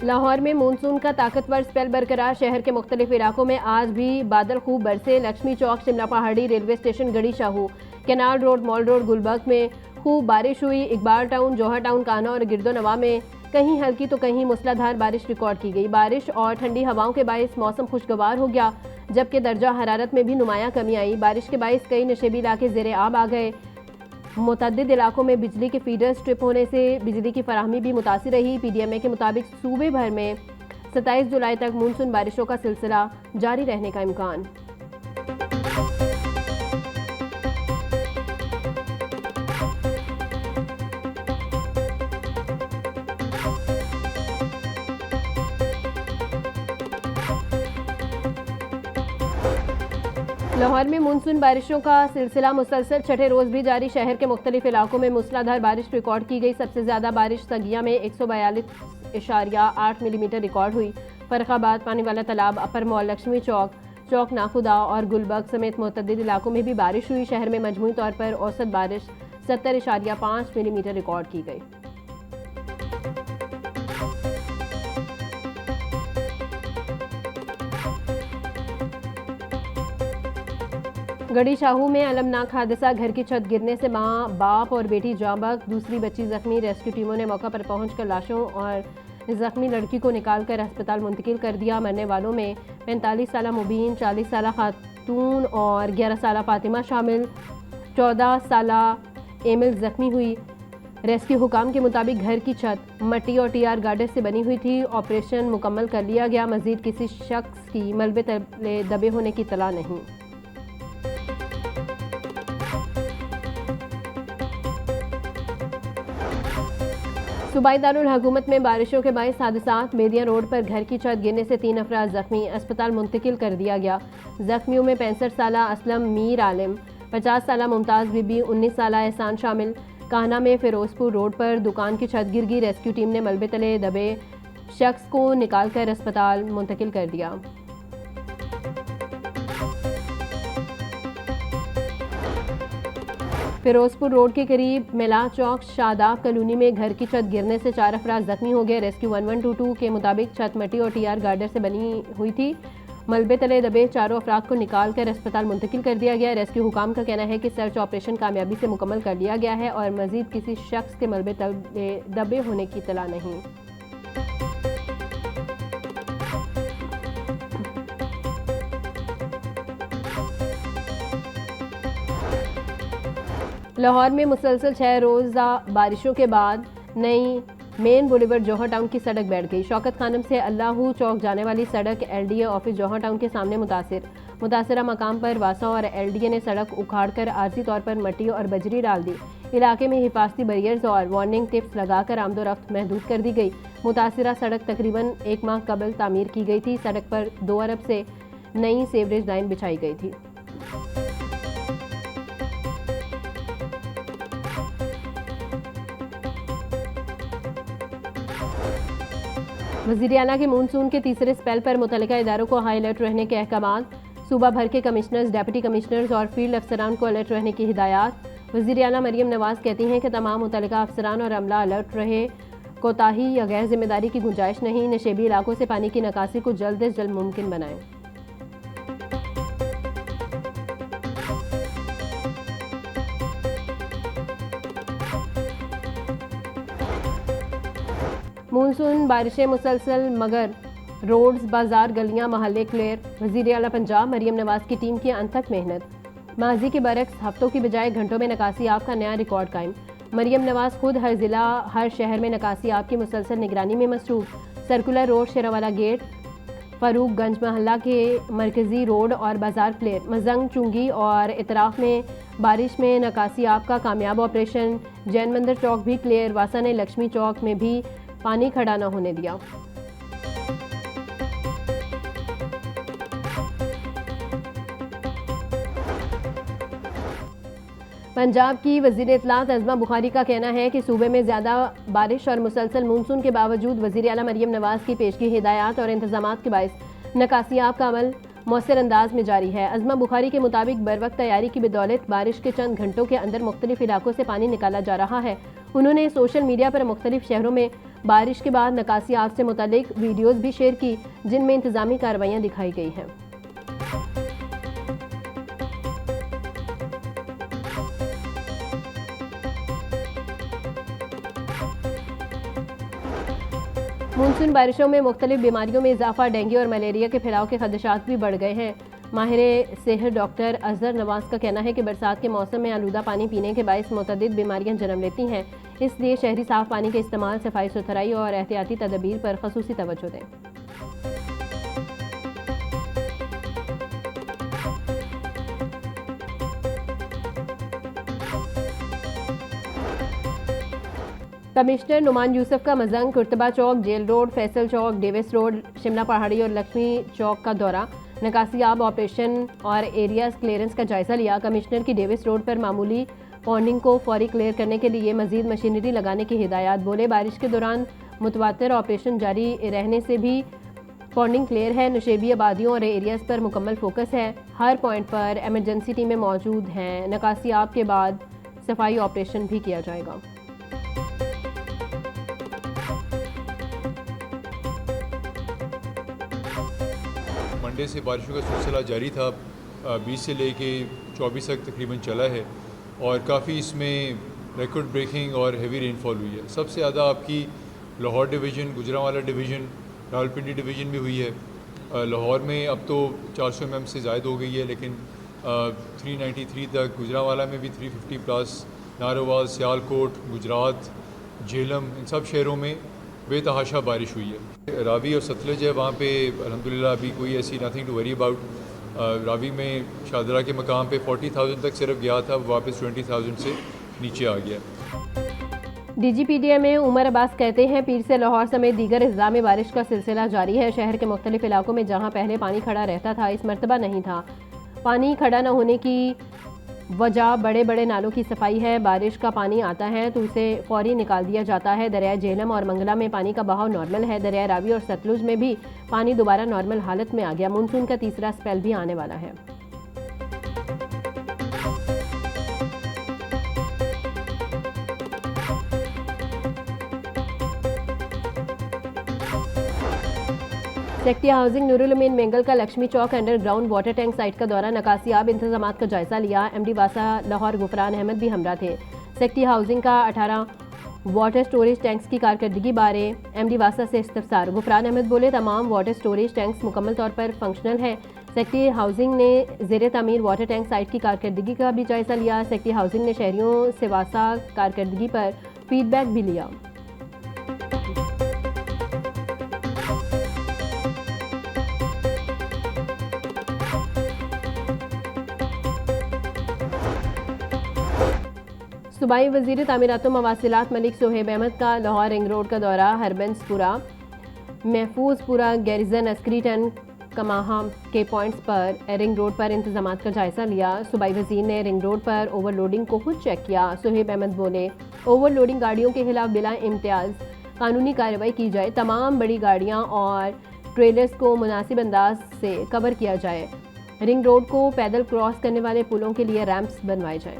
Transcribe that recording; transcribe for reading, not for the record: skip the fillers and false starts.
लाहौर में मानसून का ताकतवर स्पेल बरकरार। शहर के मुख्तलिफ इलाकों में आज भी बादल खूब बरसे। Lakshmi Chowk, Shimla Pahadi, railway station, Garhi Shahu, canal road, mall road, Gulberg में खूब बारिश हुई। इकबाल टाउन, जौहर टाउन, काना और गिरदो नवा में कहीं हल्की तो कहीं मूसलाधार बारिश रिकॉर्ड की गई। बारिश और ठंडी हवाओं के बायस मौसम खुशगवार हो गया, जबकि दर्जा हरारत में भी नुमाया कमी आई। बारिश के बायस कई नशेबी इलाके ज़ेरे आब आ गए। मुतअद्दिद इलाकों में बिजली के फीडर्स ट्रिप होने से बिजली की फराहमी भी मुतासिर रही। PDMA के मुताबिक सूबे भर में 27 जुलाई तक मानसून बारिशों का सिलसिला जारी रहने का इम्कान। लाहौर में मानसून बारिशों का सिलसिला मुसलसल छठे रोज़ भी जारी। शहर के मुख्तलिफ इलाकों में मूसलाधार बारिश रिकॉर्ड की गई। सबसे ज़्यादा बारिश सगिया में 142.8 मिलीमीटर रिकॉर्ड हुई। फर्रुखाबाद, पानी वाला तालाब, अपर मॉल, लक्ष्मी चौक, चौक नाखुदा और गुलबर्ग समेत मुतअद्दिद इलाकों में भी बारिश हुई। शहर में मजमूई तौर पर औसत बारिश 70.5 मिलीमीटर रिकॉर्ड की गई। गढ़ी शाहू में अलमनाक हादसा। घर की छत गिरने से मां, बाप और बेटी जांबक, दूसरी बच्ची जख्मी। रेस्क्यू टीमों ने मौका पर पहुंचकर लाशों और जख्मी लड़की को निकालकर अस्पताल मुंतकिल कर दिया। मरने वालों में 45 साला मुबीन, 40 साला खातून और 11 साला फातिमा शामिल। 14 साला एमिल जख्मी हुई। रेस्क्यू हुकाम के मुताबिक घर की छत मट्टी और TR गार्डर से बनी हुई थी। ऑपरेशन मुकम्मल कर लिया गया। मजीद किसी शख्स की मलबे तले दबे होने की इत्तला नहीं। सूबाई दारुल हुकूमत में बारिशों के बायस हादसात। बेदिया रोड पर घर की छत गिरने से 3 अफराद जख्मी, अस्पताल मुंतकिल कर दिया गया। जख्मियों में 65 साला असलम मीर आलिम, 50 साला मुमताज़ बीबी, 19 साला एहसान शामिल। काहना में फिरोजपुर रोड पर दुकान की छत गिर गई। रेस्क्यू टीम ने मलबे तले दबे शख्स को निकालकर अस्पताल मुंतकिल कर दिया। फिरोजपुर रोड के करीब मेला चौक शादाब कॉलोनी में घर की छत गिरने से 4 अफराद जख्मी हो गए। रेस्क्यू 1122 के मुताबिक छत मट्टी और TR गार्डर से बनी हुई थी। मलबे तले दबे चारों अफराद को निकाल कर अस्पताल मुंतकिल कर दिया गया। रेस्क्यू हुकाम का कहना है कि सर्च ऑपरेशन कामयाबी से मुकम्मल कर लिया गया है और मजीद किसी शख्स के मलबे तले दबे होने की इत्तला नहीं। लाहौर में मुसलसल 6 रोज़ा बारिशों के बाद नई मेन बुलेवर्ड जौहर टाउन की सड़क बैठ गई। शौकत खानम से अल्लाहू चौक जाने वाली सड़क LDA ऑफिस जौहर टाउन के सामने मुतासिरा मकाम पर वासा और LDA ने सड़क उखाड़कर आर्जी तौर पर मट्टी और बजरी डाल दी। इलाके में हिफाजती बैरियर्स और वार्निंग टिप्स लगाकर आमदोरफ्त महदूद कर दी गई। मुतासिरा सड़क तकरीबन 1 माह कबल तामीर की गई थी। सड़क पर 2 अरब से नई सीवरेज लाइन बिछाई गई थी। वज़ीर आला के मानसून के तीसरे स्पेल पर मुतल्लिका इदारों को हाई अलर्ट रहने के अहकामात। सूबा भर के कमिश्नर्स, डिप्टी कमिश्नर्स और फील्ड अफसरान को अलर्ट रहने की हिदायत। वज़ीर आला मरियम नवाज़ कहती हैं कि तमाम मुतल्लिका अफसरान और अमला अलर्ट रहे। कोताही या गैर जिम्मेदारी की गुंजाइश नहीं। नशेबी इलाकों से पानी की निकासी को जल्द से जल्द मुमकिन बनाएं। मानसून बारिशें मुसलसल मगर रोड्स, बाजार, गलियां, महल्ले क्लियर। वज़ीर आला पंजाब मरियम नवाज़ की टीम की अनथक मेहनत। माजी के बरक्स हफ्तों की बजाय घंटों में नकासी आब का नया रिकॉर्ड कायम। मरियम नवाज़ खुद हर जिला, हर शहर में नकासी आब की मुसलसल निगरानी में मसरूफ। सर्कुलर रोड, शेरावाला गेट, फारूकगंज महल्ला के मरकजी रोड और बाजार क्लियर। मजंग, चुंगी और इतराफ में बारिश में नकासी आब का कामयाब ऑपरेशन। जैन मंदिर चौक भी क्लियर। वासा ने लक्ष्मी चौक में भी पानी खड़ा न होने दिया। पंजाब की वज़ीर इत्तलात अज़मा बुखारी का कहना है कि सूबे में ज़्यादा बारिश और मुसलसल मानसून के बावजूद वज़ीर आला मरियम नवाज़ की पेशगी हिदायत और इंतजामात के बायस नकासियाब का अमल मौसर अंदाज में जारी है। अज़मा बुखारी के मुताबिक बर वक्त तैयारी की बदौलत बारिश के चंद घंटों के अंदर मुख्तलिफ इलाकों से पानी निकाला जा रहा है। उन्होंने सोशल मीडिया पर मुख्तलिफ शहरों में बारिश के बाद नकासियात से मुतालिक वीडियोस भी शेयर की, जिनमें इंतजामी कार्रवाइयां दिखाई गई हैं। मानसून बारिशों में मुख्तलिफ बीमारियों में इजाफा, डेंगू और मलेरिया के फैलाव के खदशात भी बढ़ गए हैं। माहिर सेहत डॉक्टर अजहर नवाज का कहना है कि बरसात के मौसम में आलूदा पानी पीने के बायस मुतअद्दिद बीमारियां जन्म लेती हैं, इसलिए शहरी साफ पानी के इस्तेमाल, सफाई सुथराई और एहतियाती तदबीर पर खसूसी तवज्जो दें। कमिश्नर नुमान यूसुफ का मजंग, कुर्तबा चौक, जेल रोड, फैसल चौक, डेविस रोड, शिमला पहाड़ी और लक्ष्मी चौक का दौरा, नकासियाब ऑपरेशन और एरिया क्लियरेंस का जायजा लिया। कमिश्नर की डेविस रोड पर मामूली पॉन्डिंग को फौरी क्लियर करने के लिए मजीद मशीनरी लगाने की हिदायत। बोले, बारिश के दौरान मुतवातिर ऑपरेशन जारी रहने से भी पॉन्डिंग क्लियर है। नशेबी आबादियों और एरियाज पर मुकम्मल फोकस है। हर पॉइंट पर एमरजेंसी टीमें मौजूद हैं। नकासियाब के बाद सफाई ऑपरेशन भी किया जाएगा। मंडे से बारिशों का सिलसिला जारी था, 20 से लेके 24 तक तकरीबन चला है और काफ़ी इसमें रिकॉर्ड ब्रेकिंग और हेवी रेनफॉल हुई है। सबसे ज़्यादा आपकी Lahore division, Gujranwala division, Rawalpindi division भी हुई है। लाहौर में अब तो 400 mm से ज़ायद हो गई है, लेकिन 393 तक, गुजरांवाला में भी 350 प्लस, नारोवाल, सियालकोट, गुजरात, झेलम, इन सब शहरों में बेतहाशा बारिश हुई है। रावी और सतलज है, वहाँ पे अल्हम्दुलिल्लाह अभी कोई ऐसी nothing to worry about. Ravi में शादरा के मकाम पे 40,000 तक सिर्फ गया था, वापस 20,000 से नीचे आ गया। DGPDA में उमर अब्बास कहते हैं, पीर से लाहौर समेत दीगर अजला में बारिश का सिलसिला जारी है। शहर के मुख्तलिफ इलाकों में जहाँ पहले पानी खड़ा रहता था, इस मरतबा नहीं था। पानी खड़ा न होने की वजह बड़े बड़े नालों की सफाई है। बारिश का पानी आता है तो उसे फौरी निकाल दिया जाता है। दरिया झेलम और मंगला में पानी का बहाव नॉर्मल है। दरिया रावी और सतलुज में भी पानी दोबारा नॉर्मल हालत में आ गया। मानसून का तीसरा स्पेल भी आने वाला है। सेक्रेटरी हाउसिंग नूरुल अमीन मेंगल का लक्ष्मी चौक अंडरग्राउंड वाटर टैंक साइट का दौरा, नकासियाब इंतजामात का जायजा लिया। MD वासा लाहौर गुफरान अहमद भी हमरा थे। सेक्रेटरी हाउसिंग का 18 वाटर स्टोरेज टैंक्स की कारकर्दगी बारे MD वासा से इस्तफसार। गुफरान अहमद बोले, तमाम वाटर स्टोरेज टैंक्स मुकम्मल तौर पर फंक्शनल है। सेक्रेटरी हाउसिंग ने ज़ेर तामीर वाटर टैंक साइट की कारकर्दगी का भी जायजा लिया। सेक्रेटरी हाउसिंग ने शहरियों से वासा कारकर्दगी पर फीडबैक भी लिया। सूबाई वज़ीर तामीरात व मवासिलात मलिक सोहेब अहमद का लाहौर रिंग रोड का दौरा, हरबंसपुरा, महफूजपुरा, गैरिजन, अस्करी टन, कमाहा के पॉइंट्स पर रिंग रोड पर इंतजामात का जायजा लिया। सूबाई वज़ीर ने रिंग रोड पर ओवरलोडिंग को खुद चेक किया। सोहेब अहमद बोले, ओवरलोडिंग गाड़ियों के खिलाफ बिला इम्तियाज़ कानूनी कार्रवाई की जाए। तमाम बड़ी गाड़ियाँ और ट्रेलर्स को मुनासिब अंदाज से कवर किया जाए। रिंग रोड को पैदल क्रॉस करने वाले पुलों के लिए रैंप्स बनवाए जाएँ।